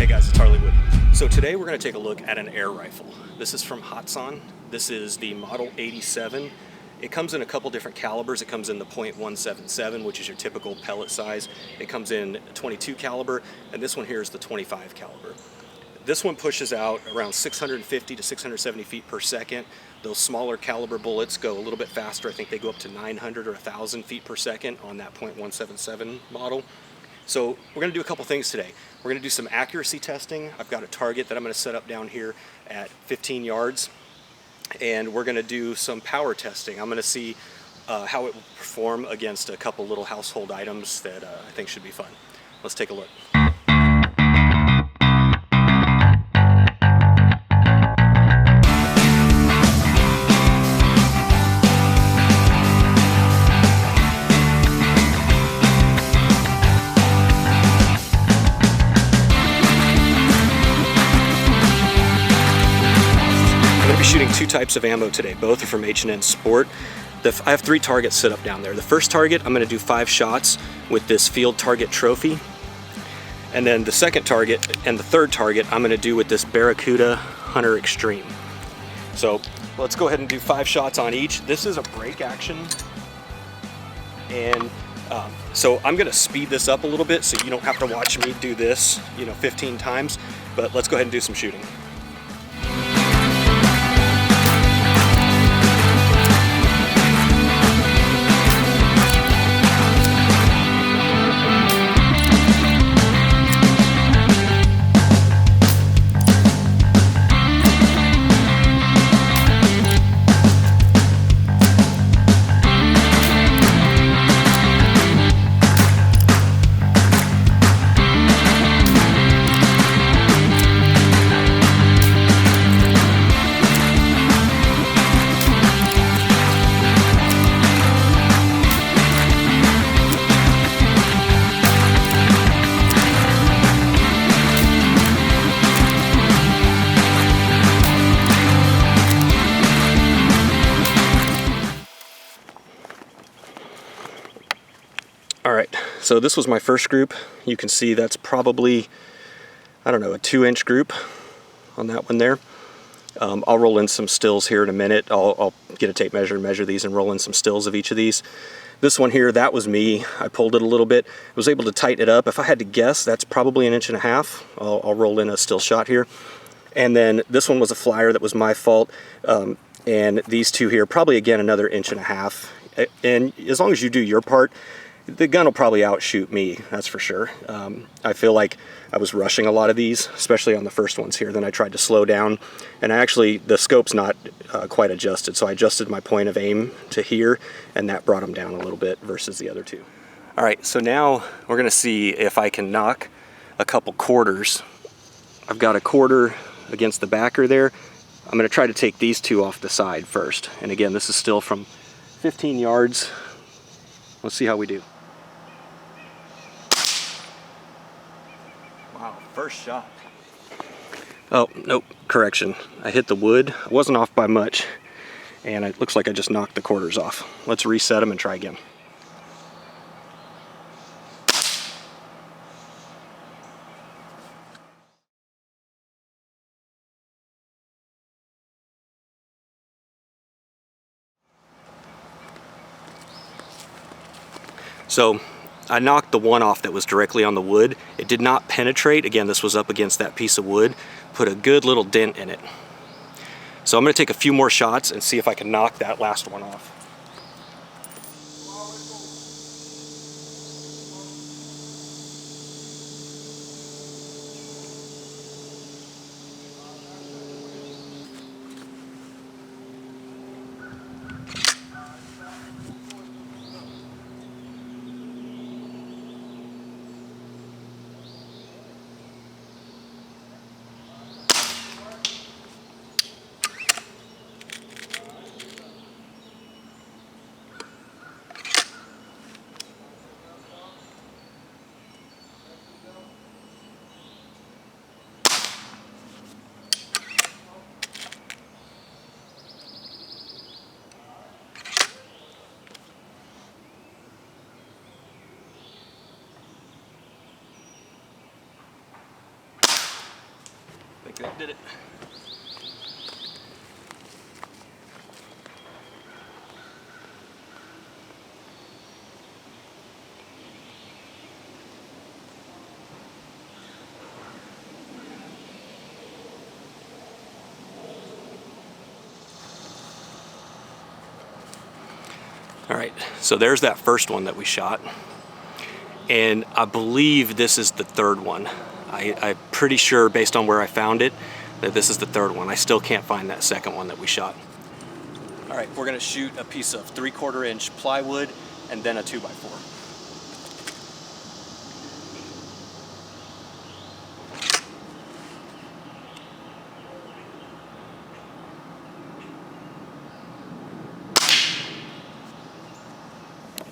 Hey guys, it's Harleywood. So today we're going to take a look at an air rifle. This is from Hatsan. This is the Model 87. It comes in a couple different calibers. It comes in the .177, which is your typical pellet size. It comes in 22 caliber, and this one here is the 25 caliber. This one pushes out around 650 to 670 feet per second. Those smaller caliber bullets go a little bit faster. I think they go up to 900 or 1,000 feet per second on that .177 model. So we're going to do a couple things today. We're going to do some accuracy testing. I've got a target that I'm going to set up down here at 15 yards. And we're going to do some power testing. I'm going to see how it will perform against a couple little household items that I think should be fun. Let's take a look. Shooting two types of ammo today. Both are from H&N Sport. I have 3 targets set up down there. The first target, I'm going to do 5 shots with this field target trophy. And then the second target and the third target, I'm going to do with this Barracuda Hunter Extreme. So let's go ahead and do 5 shots on each. This is a break action. And so I'm going to speed this up a little bit so you don't have to watch me do this, 15 times. But let's go ahead and do some shooting. Alright, so this was my first group. You can see that's probably, a 2-inch group on that one there. I'll roll in some stills here in a minute. I'll get a tape measure and measure these and roll in some stills of each of these. This one here, that was me. I pulled it a little bit. I was able to tighten it up. If I had to guess, that's probably 1.5 inches. I'll roll in a still shot here. And then this one was a flyer that was my fault. And these two here, probably again another 1.5 inches. And as long as you do your part, the gun will probably outshoot me, that's for sure. I feel like I was rushing a lot of these, especially on the first ones here. Then I tried to slow down, and the scope's not quite adjusted, so I adjusted my point of aim to here, and that brought them down a little bit versus the other two. All right, so now we're gonna see if I can knock a couple quarters. I've got a quarter against the backer there. I'm gonna try to take these two off the side first. And again, this is still from 15 yards. Let's see how we do. Wow, first shot. Oh, nope, correction. I hit the wood. I wasn't off by much, and it looks like I just knocked the quarters off. Let's reset them and try again. So I knocked the one off that was directly on the wood. It did not penetrate. Again, this was up against that piece of wood. Put a good little dent in it. So I'm going to take a few more shots and see if I can knock that last one off. That did it. All right, so there's that first one that we shot. And I believe this is the third one. I'm pretty sure, based on where I found it, that this is the third one. I still can't find that second one that we shot. All right, we're gonna shoot a piece of 3/4 inch plywood and then a 2x4.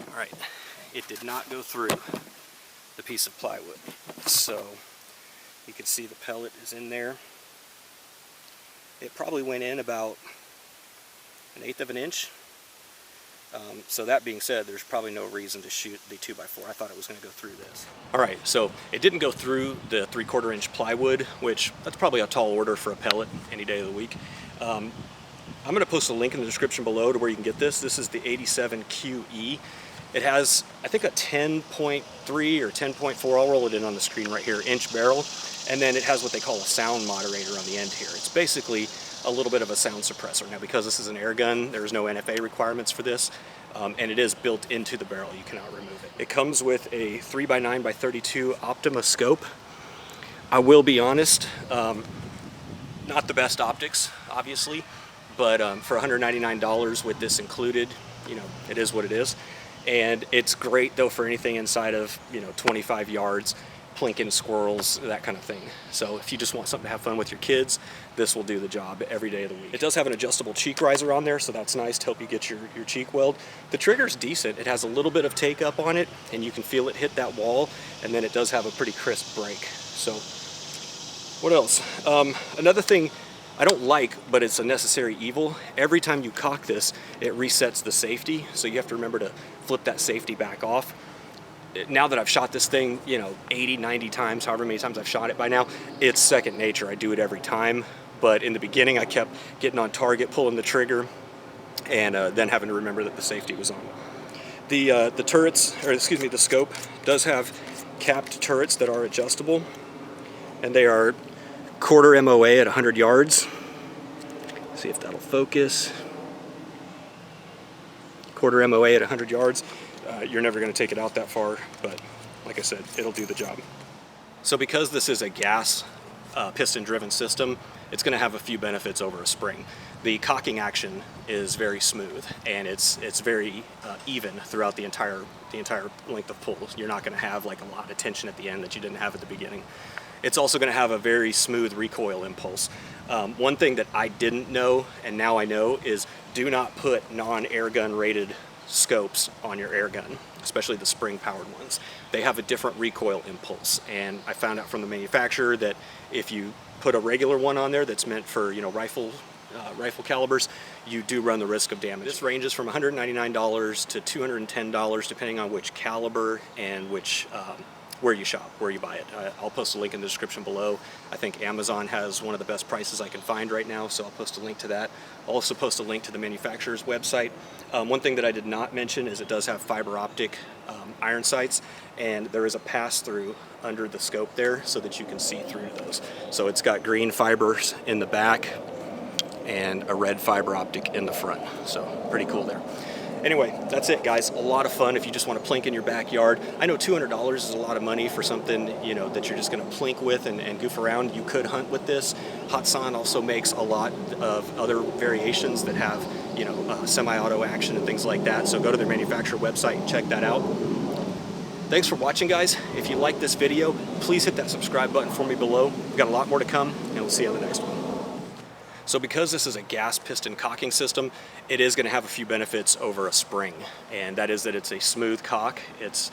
All right, it did not go through the piece of plywood. So you can see the pellet is in there. It probably went in about 1/8 of an inch. So that being said, there's probably no reason to shoot the 2x4. I thought it was going to go through this. All right, so it didn't go through the 3/4 inch plywood, which that's probably a tall order for a pellet any day of the week. I'm going to post a link in the description below to where you can get this. This is the 87QE. It has, I think, a 10.3 or 10.4, I'll roll it in on the screen right here, inch barrel. And then it has what they call a sound moderator on the end here. It's basically a little bit of a sound suppressor. Now, because this is an air gun, there's no NFA requirements for this, and it is built into the barrel. You cannot remove it. It comes with a 3x9x32 Optima scope. I will be honest, not the best optics, obviously, but for $199 with this included, you know, it is what it is. And it's great though for anything inside of, you know, 25 yards, plinking squirrels, that kind of thing. So if you just want something to have fun with your kids, this will do the job every day of the week. It does have an adjustable cheek riser on there, so that's nice to help you get your cheek weld. The trigger's decent. It has a little bit of take up on it, and you can feel it hit that wall, and then it does have a pretty crisp break. So what else? Another thing I don't like, but it's a necessary evil. Every time you cock this, it resets the safety, so you have to remember to flip that safety back off. Now that I've shot this thing, you know, 80, 90 times, however many times I've shot it by now, it's second nature. I do it every time, but in the beginning I kept getting on target, pulling the trigger, and then having to remember that the safety was on. The turrets, or excuse me, the scope does have capped turrets that are adjustable, and they are 1/4 MOA at 100 yards. See if that'll focus. 1/4 MOA at 100 yards. You're never going to take it out that far, but like I said, it'll do the job. So because this is a gas piston driven system, it's going to have a few benefits over a spring. The cocking action is very smooth, and it's very even throughout the entire length of pull. You're not going to have like a lot of tension at the end that you didn't have at the beginning. It's also going to have a very smooth recoil impulse. One thing that I didn't know, and now I know, is do not put non-air gun rated scopes on your air gun, especially the spring powered ones. They have a different recoil impulse, and I found out from the manufacturer that if you put a regular one on there that's meant for, you know, rifle calibers, you do run the risk of damage. This ranges from $199 to $210 depending on which caliber and which where you shop, where you buy it. I'll post a link in the description below. I think Amazon has one of the best prices I can find right now, so I'll post a link to that. I'll also post a link to the manufacturer's website. One thing that I did not mention is it does have fiber optic iron sights, and there is a pass-through under the scope there so that you can see through those. So it's got green fibers in the back and a red fiber optic in the front, so pretty cool there. Anyway, that's it, guys. A lot of fun if you just want to plink in your backyard. I know $200 is a lot of money for something, you know, that you're just going to plink with and goof around. You could hunt with this. Hatsan also makes a lot of other variations that have, you know, semi-auto action and things like that. So go to their manufacturer website and check that out. Thanks for watching, guys. If you like this video, please hit that subscribe button for me below. We've got a lot more to come, and we'll see you on the next one. So because this is a gas piston cocking system, it is going to have a few benefits over a spring, and that is that it's a smooth cock. It's